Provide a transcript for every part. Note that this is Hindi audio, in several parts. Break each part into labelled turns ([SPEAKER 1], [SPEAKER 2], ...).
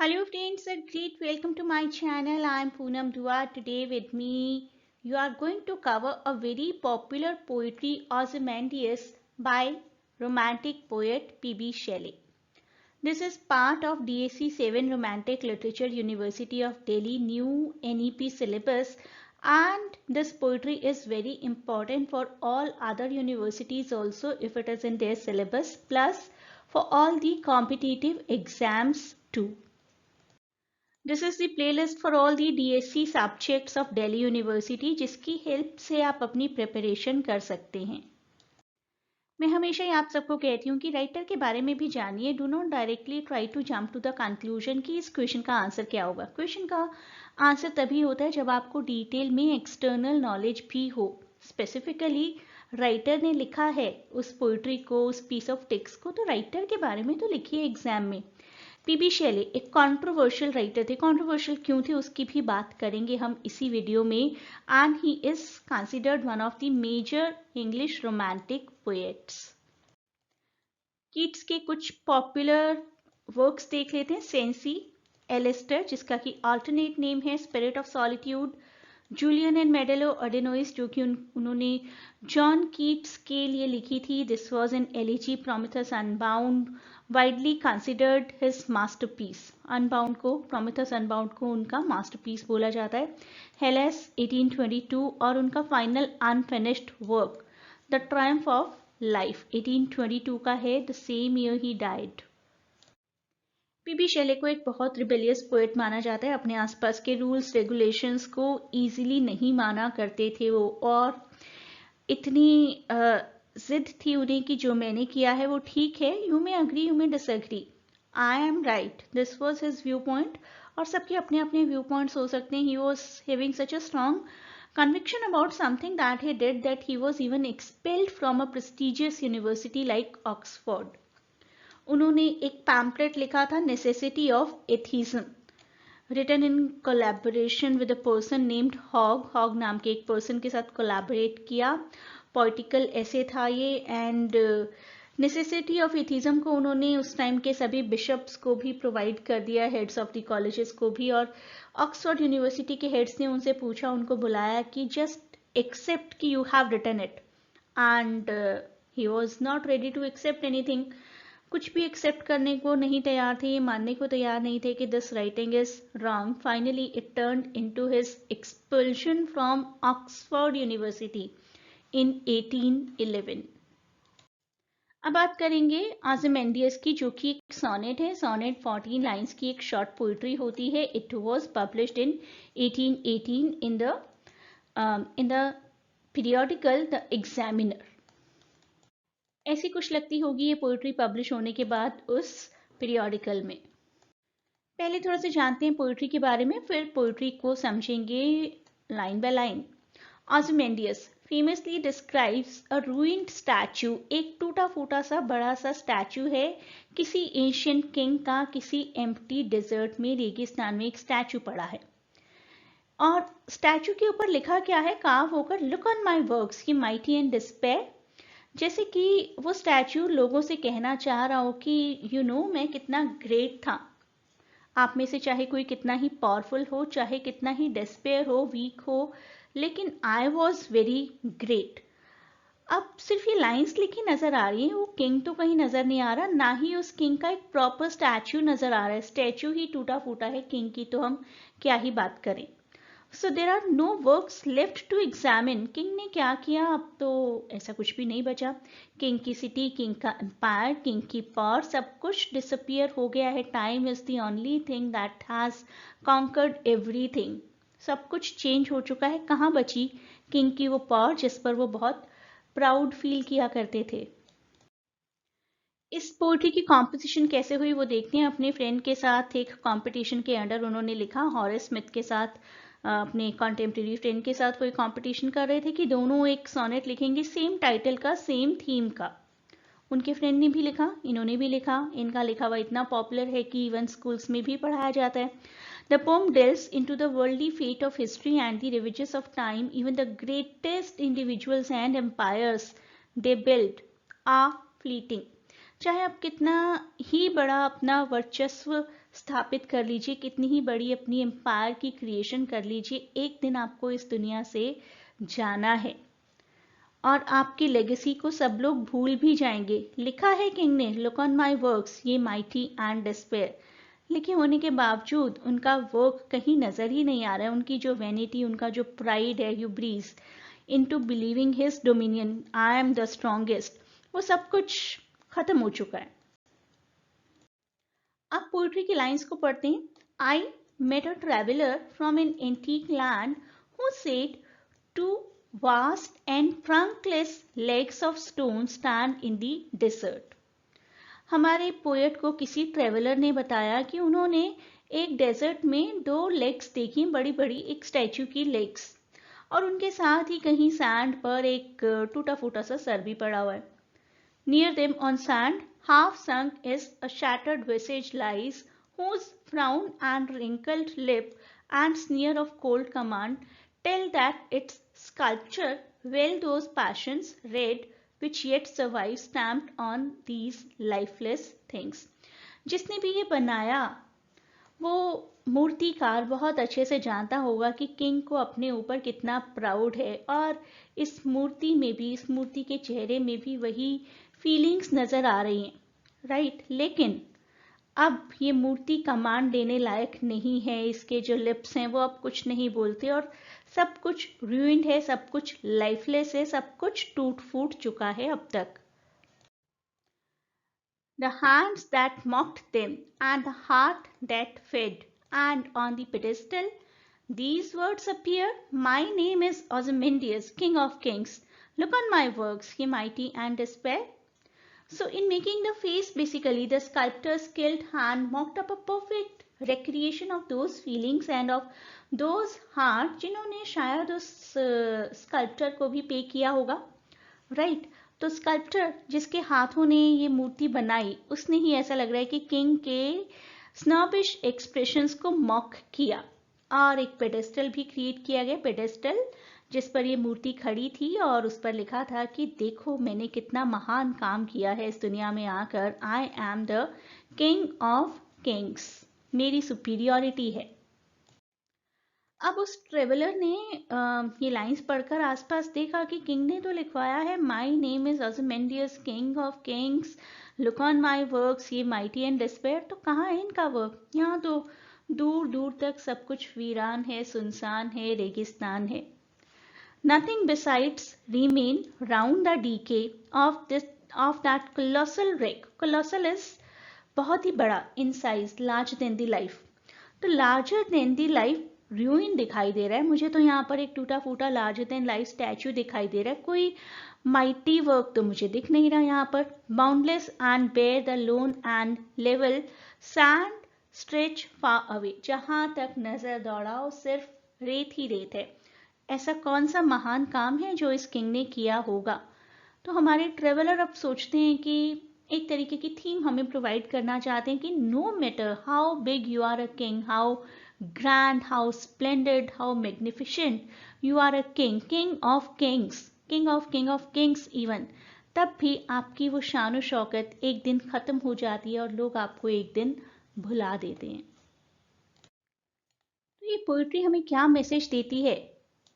[SPEAKER 1] Hello friends, a great welcome to my channel. I am Poonam Dua. Today with me you are going to cover a very popular poetry Ozymandias by romantic poet P.B. Shelley. This is part of DSC 7 Romantic Literature University of Delhi new NEP syllabus, and this poetry is very important for all other universities also if it is in their syllabus, plus for all the competitive exams too. This is the playlist for all the DSC subjects of Delhi university जिसकी हेल्प से आप अपनी प्रिपरेशन कर सकते हैं। मैं हमेशा ही आप सबको कहती हूँ कि राइटर के बारे में भी जानिए, do not directly try to jump to the conclusion कि इस क्वेश्चन का आंसर क्या होगा। क्वेश्चन का आंसर तभी होता है जब आपको डिटेल में एक्सटर्नल नॉलेज भी हो। स्पेसिफिकली राइटर ने लिखा है उस पोइट्री को, उस पीस ऑफ टेक्स्ट को, तो राइटर के बारे में तो लिखिए एग्जाम में। पीबी शैली एक कंट्रोवर्शियल राइटर थे। कंट्रोवर्शियल क्यों थे उसकी भी बात करेंगे हम इसी वीडियो में। And he is considered one of the major English romantic poets. Keats के कुछ पॉपुलर वर्क्स देख लेते हैं। सेंसी, एलिस्टर जिसका कि अल्टरनेट नेम है spirit of solitude, Julian and Maddalo Adonais जो कि उन्होंने जॉन कीट्स के लिए लिखी थी। This was an elegy, Prometheus Unbound widely considered his masterpiece. Unbound को, प्रोमिथस अनबाउंड को उनका मास्टरपीस बोला जाता है। हेलेस 1822 और उनका final unfinished work the triumph of life 1822 का है। द सेम ईयर ही डाइड। पीबी शैले को एक बहुत रिबेलियस पोएट माना जाता है। अपने आसपास के रूल्स रेगुलेशंस को इजीली नहीं माना करते थे वो, और इतनी जिद थी उन्हें कि जो मैंने किया है वो ठीक है। You may agree, you may disagree, I am right, this was his view point. और सबके अपने अपने व्यू पॉइंट्स हो सकते हैं। He was having such a strong conviction about something that he did that he was even expelled from a prestigious university like Oxford. उन्होंने एक पैम्पलेट लिखा था, necessity of atheism, written in collaboration with a person named Hogg. Hogg नाम के एक पर्सन के साथ कोलैबोरेट किया। पॉलिटिकल ऐसे था ये। एंड नेसेसिटी ऑफ एथिज्म को उन्होंने उस टाइम के सभी बिशप्स को भी प्रोवाइड कर दिया, हेड्स ऑफ द कॉलेजेस को भी। और ऑक्सफोर्ड यूनिवर्सिटी के हेड्स ने उनसे पूछा, उनको बुलाया कि जस्ट एक्सेप्ट कि you have written it. And he was not ready to accept anything. कुछ भी एक्सेप्ट करने को नहीं तैयार थे, ये मानने को तैयार नहीं थे कि this writing is wrong. Finally it turned into his expulsion from Oxford University in 1811। अब बात करेंगे आज़मेंडियस की, जो कि एक सोनेट है। सोनेट 14 लाइन्स की एक शॉर्ट पोइट्री होती है। It was published in 1818 in the periodical the examiner. ऐसी कुछ लगती होगी ये पोइट्री पब्लिश होने के बाद उस पीरियोडिकल में। पहले थोड़ा सा जानते हैं पोइट्री के बारे में, फिर पोइट्री को समझेंगे line by line. Ozymandias famously describes a ruined statue. एक टूटा फूटा सा बड़ा सा स्टैचू है किसी एंशिएंट किंग का। किसी एम्प्टी डेजर्ट में, रेगिस्तान में एक स्टैचू पड़ा है, और स्टैचू के ऊपर लिखा क्या है, कार्व होकर, look on my works he mighty and despair. जैसे कि वो स्टैचू लोगों से कहना चाह रहा हो कि यू नो मैं कितना ग्रेट था। आप में से चाहे कोई कितना ही पावरफुल हो, चाहे कितना ही डिस्पेयर हो, वीक हो, लेकिन आई वॉज वेरी ग्रेट। अब सिर्फ ये लाइंस लिखी नजर आ रही हैं, वो किंग तो कहीं नजर नहीं आ रहा, ना ही उस किंग का एक प्रॉपर स्टैचू नजर आ रहा है। स्टैचू ही टूटा फूटा है, किंग की तो हम क्या ही बात करें। So there are no works left to examine. King ने क्या किया, अब तो ऐसा कुछ भी नहीं बचा। किंग की सिटी, किंग का एम्पायर, किंग की पावर, सब कुछ डिसअपियर हो गया है। Time is the only thing that has conquered everything. सब कुछ चेंज हो चुका है। कहाँ बची किंग की वो पावर जिस पर वो बहुत प्राउड फील किया करते थे। इस पोएट्री की कॉम्पोजिशन कैसे हुई वो देखते हैं। अपने फ्रेंड के साथ एक कंपटीशन के अंडर उन्होंने लिखा, हॉरेस स्मिथ के साथ, अपने कॉन्टेम्प्रेरी फ्रेंड के साथ कोई कंपटीशन कर रहे थे कि दोनों एक सोनेट लिखेंगे सेम टाइटल का, सेम थीम का। उनके फ्रेंड ने भी लिखा, इन्होंने भी लिखा। इनका लिखा हुआ इतना पॉपुलर है कि इवन स्कूल्स में भी पढ़ाया जाता है। The pome delves into the worldly fate of history and the ravages of time. Even the greatest individuals and empires they built are fleeting. चाहे आप कितना ही बड़ा अपना वर्चस्व स्थापित कर लीजिए, कितनी ही बड़ी अपनी एम्पायर की क्रिएशन कर लीजिए, एक दिन आपको इस दुनिया से जाना है और आपकी लेगेसी को सब लोग भूल भी जाएंगे। लिखा है किंग ने, look on my works ye mighty and despair. लिखे होने के बावजूद उनका वर्क कहीं नजर ही नहीं आ रहा है। उनकी जो वैनिटी, उनका जो प्राइड है, you breeze into believing his dominion, I am the strongest, वो सब कुछ खत्म हो चुका है। आप पोइट्री की लाइंस को पढ़ते हैं। I met a traveller from an antique land who said two vast and trunkless legs of stone stand in the desert। हमारे पोएट को किसी ट्रेवलर ने बताया कि उन्होंने एक डेजर्ट में 2 लेग्स देखी, बड़ी बड़ी एक स्टैचू की लेग्स, और उनके साथ ही कहीं सैंड पर एक टूटा फूटा सा सर भी पड़ा हुआ है। Near them on sand, half sunk is a shattered visage lies, whose frown and wrinkled lip and sneer of cold command tell that its sculpture well those passions red which yet survive stamped on these lifeless things। जिसने भी ये बनाया वो मूर्तिकार बहुत अच्छे से जानता होगा कि किंग को अपने ऊपर कितना प्राउड है, और इस मूर्ति में भी, इस मूर्ति के चेहरे में भी वही फीलिंग्स नजर आ रही हैं, राइट। लेकिन अब ये मूर्ति कमांड देने लायक नहीं है, इसके जो लिप्स हैं वो अब कुछ नहीं बोलते, और सब कुछ रूइंड है, सब कुछ लाइफलेस है, सब कुछ टूट फूट चुका है अब तक। The hands that mocked them and the heart that fed, and on the pedestal these words appear, my name is Ozymandias, king of kings, look on my works, ye mighty and despair। So in making the face, basically the sculptor's skilled hand mocked up a perfect recreation of those feelings and of those heart जिन्होंने शायद उस स्कल्पचर को भी पे किया होगा, राइट। तो स्कल्पचर जिसके हाथों ने ये मूर्ति बनाई, उसने ही ऐसा लग रहा है कि किंग के स्नॉबिश एक्सप्रेशंस को मॉक किया, और एक पेडेस्टल भी क्रिएट किया गया, पेडेस्टल जिस पर ये मूर्ति खड़ी थी, और उस पर लिखा था कि देखो मैंने कितना महान काम किया है इस दुनिया में आकर, आई am the king of Kings, मेरी सुपीरियरिटी है। अब उस ट्रेवलर ने ये लाइंस पढ़कर आसपास देखा कि किंग ने तो लिखवाया है, my name is Ozymandias king of kings, look on my works ye mighty and despair. तो कहाँ है इनका वर्क? यहाँ तो दूर दूर तक सब कुछ वीरान है, सुनसान है, रेगिस्तान है। Nothing besides remain round the decay of that colossal wreck। Colossal is बहुत ही बड़ा, in size, larger than the life. तो larger than the life ruin दिखाई दे रहा है मुझे, तो यहाँ पर एक टूटा फूटा लार्जर देन लाइफ स्टैचू दिखाई दे रहा है, कोई माइटी वर्क तो मुझे दिख नहीं रहा यहाँ पर। Boundless and bare the lone and level sand stretch far away, जहां तक नजर दौड़ाओ सिर्फ रेत ही रेत है। ऐसा कौन सा महान काम है जो इस किंग ने किया होगा? तो हमारे ट्रेवलर अब सोचते हैं कि एक तरीके की थीम हमें प्रोवाइड करना चाहते हैं कि no matter how big you are a king, how grand, how splendid, how magnificent, you are a king, king of kings, king of kings even, तब भी आपकी वो शान शौकत एक दिन खत्म हो जाती है और लोग आपको एक दिन भुला देते हैं। तो ये पोइट्री हमें क्या मैसेज देती है?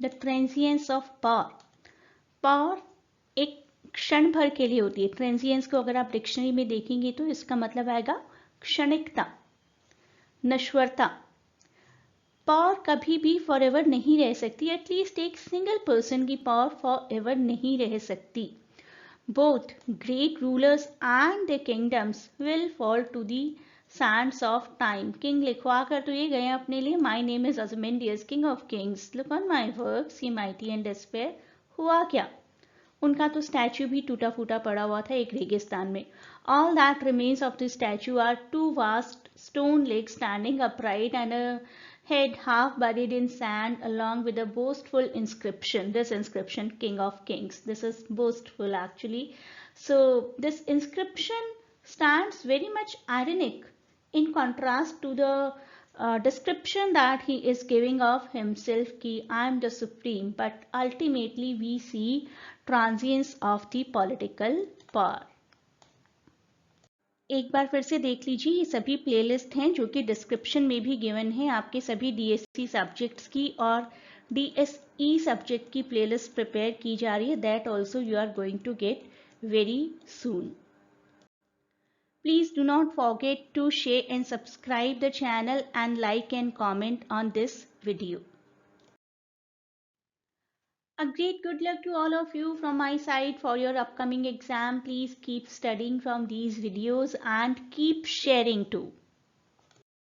[SPEAKER 1] The transience of power. Power एक क्षण भर के लिए होती है। ट्रांजिएंस को अगर आप डिक्शनरी में देखेंगे तो इसका मतलब आएगा क्षणिकता, नश्वरता। पावर कभी भी फॉर एवर नहीं रह सकती, एटलीस्ट एक सिंगल पर्सन की पावर फॉर एवर नहीं रह सकती। Both great rulers and the kingdoms will fall to the sands of time. King लिखवा कर तो ये गए अपने लिए, my name is Ozymandias king of kings, look on my works ye mighty and despair. हुआ क्या? उनका तो स्टैचू भी टूटा फूटा पड़ा हुआ था एक रेगिस्तान में। All that remains of the statue are two vast stone legs standing upright and a head half buried in sand, along with a boastful inscription. This inscription, King of Kings. This is boastful actually. So this inscription stands very much ironic in contrast to the description that he is giving of himself ki I am the supreme, but ultimately we see transience of the political power. एक बार फिर से देख लीजिए, ये सभी प्लेलिस्ट हैं जो कि डिस्क्रिप्शन में भी गिवन है। आपके सभी डीएससी सब्जेक्ट्स की और डीएसई सब्जेक्ट की प्लेलिस्ट प्रिपेयर की जा रही है। That also you are going to get very soon. Please do not forget to share and subscribe the channel and like and comment on this video. A great good luck to all of you from my side for your upcoming exam. Please keep studying from these videos and keep sharing too.